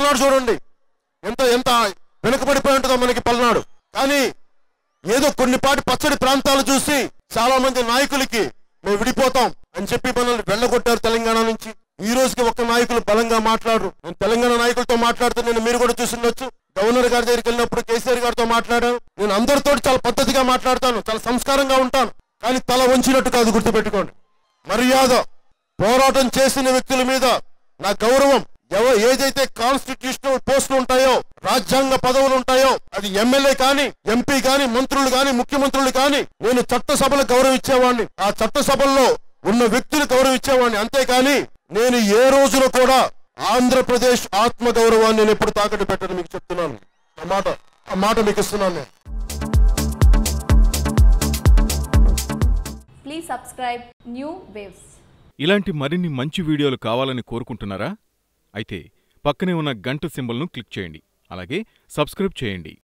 పల్నాడు చూడండి, ఎంత ఎంత వెనుకబడిపోయి ఉంటుందో మనకి పల్నాడు. కానీ ఏదో కొన్నిపాటి పచ్చడి ప్రాంతాలు చూసి చాలా మంది నాయకులకి మేము విడిపోతాం అని చెప్పి మనల్ని వెళ్ళగొట్టారు తెలంగాణ నుంచి. ఈ రోజుకి ఒక్క నాయకులు బలంగా మాట్లాడరు. నేను తెలంగాణ నాయకులతో మాట్లాడుతూ నేను మీరు కూడా చూసిండొచ్చు. గవర్నర్ గారి దగ్గరికి వెళ్ళినప్పుడు కేసీఆర్ గారితో మాట్లాడాను. నేను అందరితో చాలా పద్ధతిగా మాట్లాడతాను, చాలా సంస్కారంగా ఉంటాను. కానీ తల వంచినట్టు కాదు, గుర్తుపెట్టుకోండి. మర్యాద, పోరాటం చేసిన వ్యక్తుల మీద నా గౌరవం, ఏదైతే కాన్స్టిట్యూషనల్ పోస్టులు ఉంటాయో, రాజ్యాంగ పదవులు ఉంటాయో, అది ఎమ్మెల్యే కానీ, ఎంపీ కానీ, మంత్రులు కానీ, ముఖ్యమంత్రులు కానీ, నేను చట్టసభలు గౌరవించేవాడిని. ఆ చట్టసభల్లో ఉన్న వ్యక్తులు గౌరవించేవాడిని. అంతేకాని నేను ఏ రోజున కూడా ఆంధ్రప్రదేశ్ ఆత్మ గౌరవాన్ని నేను ఎప్పుడు తాకట్టు పెట్టను. మీకు చెప్తున్నాను, ఆ మాట మీకు ఇస్తున్నాను నేను. Please subscribe new waves. ఇలాంటి మరిన్ని మంచి వీడియోలు కావాలని కోరుకుంటున్నారా? అయితే పక్కనే ఉన్న గంట సింబల్ను క్లిక్ చేయండి. అలాగే సబ్స్క్రైబ్ చేయండి.